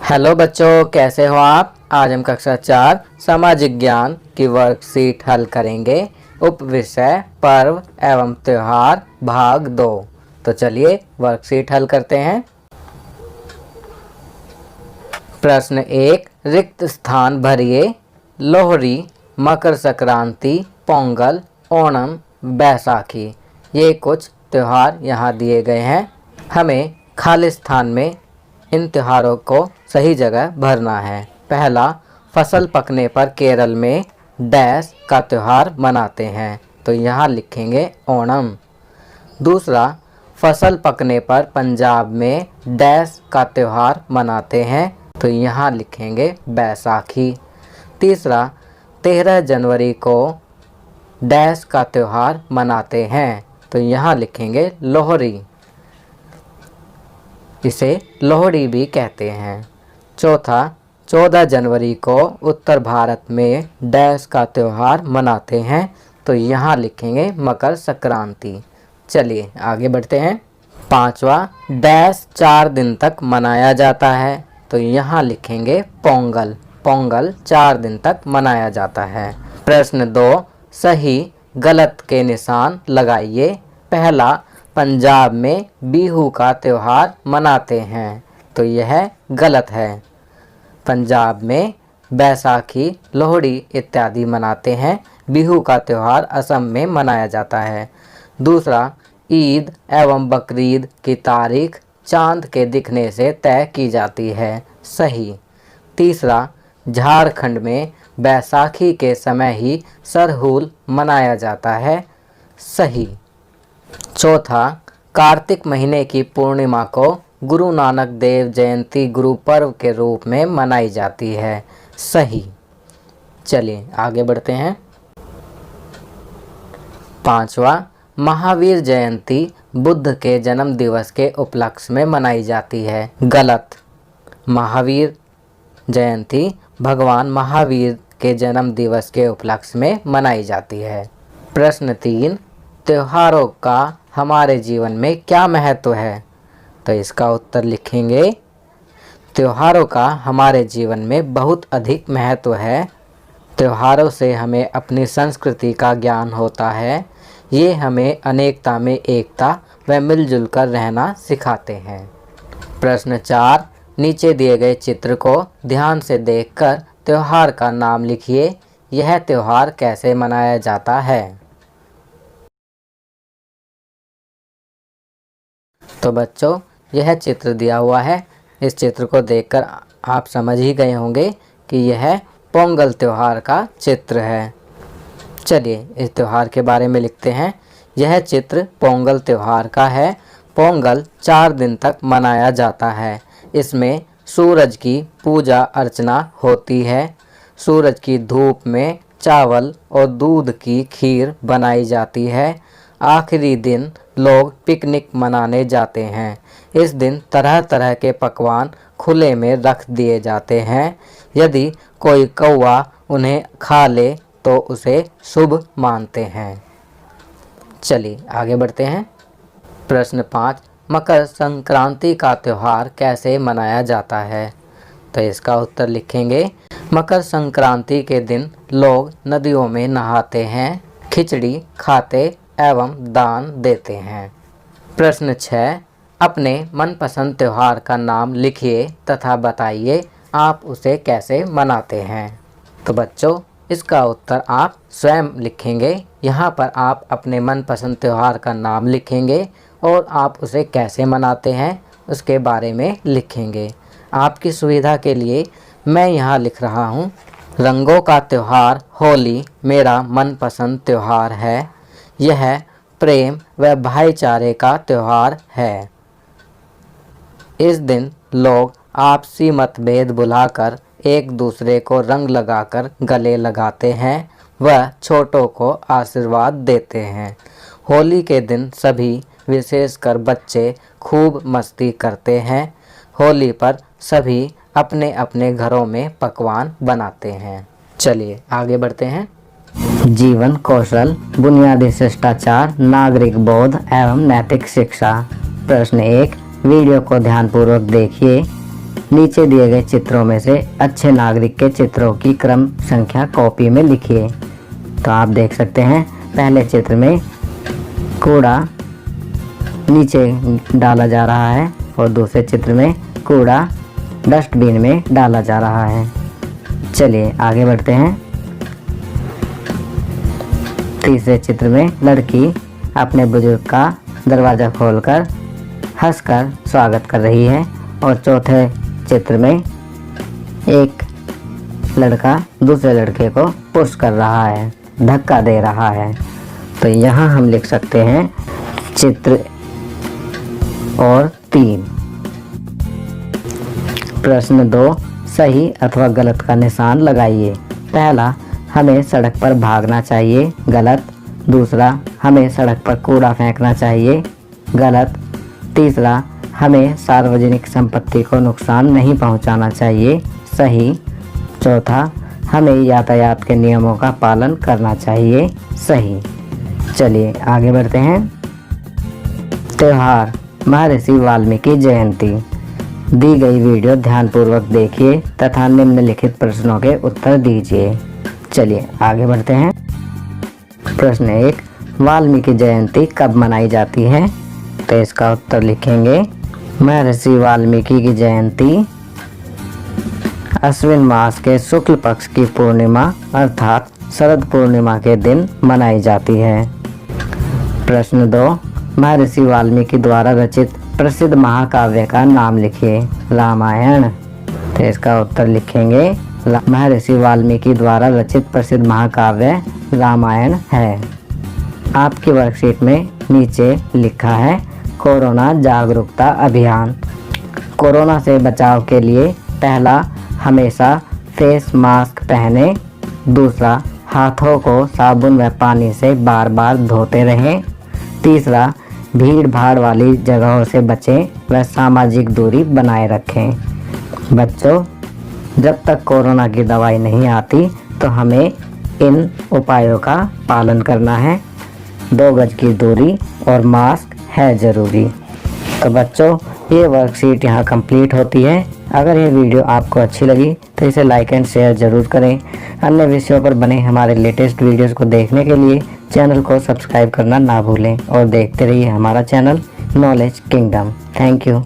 Hello बच्चों, कैसे हो आप। आज हम कक्षा 4 सामाजिक ज्ञान की वर्कशीट हल करेंगे। उप विषय पर्व एवं त्योहार भाग 2। तो चलिए वर्कशीट हल करते हैं। प्रश्न 1, रिक्त स्थान भरिए। लोहड़ी, मकर संक्रांति, पोंगल, ओणम, बैसाखी, ये कुछ त्योहार यहाँ दिए गए हैं। हमें खाली स्थान में इन त्योहारों को सही जगह भरना है। पहला, फसल पकने पर केरल में डैश का त्योहार मनाते हैं, तो यहाँ लिखेंगे ओणम। दूसरा, फसल पकने पर पंजाब में डैश का त्योहार मनाते हैं, तो यहाँ लिखेंगे बैसाखी। तीसरा, 13 जनवरी को डैश का त्योहार मनाते हैं, तो यहाँ लिखेंगे लोहड़ी, इसे लोहड़ी भी कहते हैं। चौथा, 14 जनवरी को उत्तर भारत में डैश का त्योहार मनाते हैं, तो यहाँ लिखेंगे मकर संक्रांति। चलिए आगे बढ़ते हैं। पांचवा, डैश 4 दिन तक मनाया जाता है, तो यहाँ लिखेंगे पोंगल। पोंगल 4 दिन तक मनाया जाता है। प्रश्न 2, सही गलत के निशान लगाइए। पहला, पंजाब में बिहू का त्योहार मनाते हैं, तो यह गलत है। पंजाब में बैसाखी, लोहड़ी इत्यादि मनाते हैं। बिहू का त्योहार असम में मनाया जाता है। दूसरा, ईद एवं बकरीद की तारीख चांद के दिखने से तय की जाती है, सही। तीसरा, झारखंड में बैसाखी के समय ही सरहुल मनाया जाता है, सही। चौथा, कार्तिक महीने की पूर्णिमा को गुरु नानक देव जयंती गुरु पर्व के रूप में मनाई जाती है, सही। चलिए आगे बढ़ते हैं। पांचवा, महावीर जयंती बुद्ध के जन्म दिवस के उपलक्ष्य में मनाई जाती है, गलत। महावीर जयंती भगवान महावीर के जन्म दिवस के उपलक्ष्य में मनाई जाती है। प्रश्न 3, त्योहारों का हमारे जीवन में क्या महत्व है, तो इसका उत्तर लिखेंगे त्योहारों का हमारे जीवन में बहुत अधिक महत्व है। त्योहारों से हमें अपनी संस्कृति का ज्ञान होता है। ये हमें अनेकता में एकता व मिलजुल कर रहना सिखाते हैं। प्रश्न 4, नीचे दिए गए चित्र को ध्यान से देखकर त्योहार का नाम लिखिए। यह त्योहार कैसे मनाया जाता है। तो बच्चों, यह चित्र दिया हुआ है। इस चित्र को देखकर आप समझ ही गए होंगे कि यह पोंगल त्योहार का चित्र है। चलिए इस त्योहार के बारे में लिखते हैं। यह चित्र पोंगल त्योहार का है। पोंगल 4 दिन तक मनाया जाता है। इसमें सूरज की पूजा अर्चना होती है। सूरज की धूप में चावल और दूध की खीर बनाई जाती है। आखिरी दिन लोग पिकनिक मनाने जाते हैं। इस दिन तरह तरह के पकवान खुले में रख दिए जाते हैं। यदि कोई कौवा उन्हें खा ले तो उसे शुभ मानते हैं। चलिए आगे बढ़ते हैं। प्रश्न 5, मकर संक्रांति का त्योहार कैसे मनाया जाता है, तो इसका उत्तर लिखेंगे मकर संक्रांति के दिन लोग नदियों में नहाते हैं, खिचड़ी खाते एवं दान देते हैं। प्रश्न 6, अपने मनपसंद त्योहार का नाम लिखिए तथा बताइए आप उसे कैसे मनाते हैं। तो बच्चों, इसका उत्तर आप स्वयं लिखेंगे। यहाँ पर आप अपने मनपसंद त्योहार का नाम लिखेंगे और आप उसे कैसे मनाते हैं उसके बारे में लिखेंगे। आपकी सुविधा के लिए मैं यहाँ लिख रहा हूँ, रंगों का त्योहार होली मेरा मनपसंद त्योहार है। यह प्रेम व भाईचारे का त्योहार है। इस दिन लोग आपसी मतभेद भुलाकर एक दूसरे को रंग लगाकर गले लगाते हैं व छोटों को आशीर्वाद देते हैं। होली के दिन सभी विशेषकर बच्चे खूब मस्ती करते हैं। होली पर सभी अपने अपने घरों में पकवान बनाते हैं। चलिए आगे बढ़ते हैं। जीवन कौशल, बुनियादी शिष्टाचार, नागरिक बोध एवं नैतिक शिक्षा। प्रश्न 1, वीडियो को ध्यानपूर्वक देखिए। नीचे दिए गए चित्रों में से अच्छे नागरिक के चित्रों की क्रम संख्या कॉपी में लिखिए। तो आप देख सकते हैं पहले चित्र में कूड़ा नीचे डाला जा रहा है और दूसरे चित्र में कूड़ा डस्टबिन में डाला जा रहा है। चलिए आगे बढ़ते हैं। तीसरे चित्र में लड़की अपने बुजुर्ग का दरवाज़ा खोलकर हंसकर स्वागत कर रही है और चौथे चित्र में एक लड़का दूसरे लड़के को पुश कर रहा है, धक्का दे रहा है। तो यहाँ हम लिख सकते हैं चित्र और 3। प्रश्न 2, सही अथवा गलत का निशान लगाइए। पहला, हमें सड़क पर भागना चाहिए, गलत। दूसरा, हमें सड़क पर कूड़ा फेंकना चाहिए, गलत। तीसरा, हमें सार्वजनिक संपत्ति को नुकसान नहीं पहुंचाना चाहिए, सही। चौथा, हमें यातायात के नियमों का पालन करना चाहिए, सही। चलिए आगे बढ़ते हैं। त्योहार, महर्षि वाल्मीकि जयंती। दी गई वीडियो ध्यानपूर्वक देखिए तथा निम्नलिखित प्रश्नों के उत्तर दीजिए। चलिए आगे बढ़ते हैं। प्रश्न 1, वाल्मीकि जयंती कब मनाई जाती है? तो इसका उत्तर लिखेंगे महर्षि वाल्मीकि की जयंती अश्विन मास के शुक्ल पक्ष की पूर्णिमा अर्थात शरद पूर्णिमा के दिन मनाई जाती है। प्रश्न 2, महर्षि वाल्मीकि द्वारा रचित प्रसिद्ध महाकाव्य का नाम लिखिए। रामायण। तो इसका उत्तर लिखेंगे महर्षि वाल्मीकि द्वारा रचित प्रसिद्ध महाकाव्य रामायण है। आपकी वर्कशीट में नीचे लिखा है कोरोना जागरूकता अभियान। कोरोना से बचाव के लिए पहला, हमेशा फेस मास्क पहने। दूसरा, हाथों को साबुन व पानी से बार बार धोते रहें। तीसरा, भीड़ भाड़ वाली जगहों से बचें व सामाजिक दूरी बनाए रखें। बच्चों, जब तक कोरोना की दवाई नहीं आती तो हमें इन उपायों का पालन करना है। 2 गज की दूरी और मास्क है ज़रूरी। तो बच्चों, ये वर्कशीट यहाँ कंप्लीट होती है। अगर ये वीडियो आपको अच्छी लगी तो इसे लाइक एंड शेयर ज़रूर करें। अन्य विषयों पर बने हमारे लेटेस्ट वीडियोस को देखने के लिए चैनल को सब्सक्राइब करना ना भूलें और देखते रहिए हमारा channel knowledge kingdom. Thank you.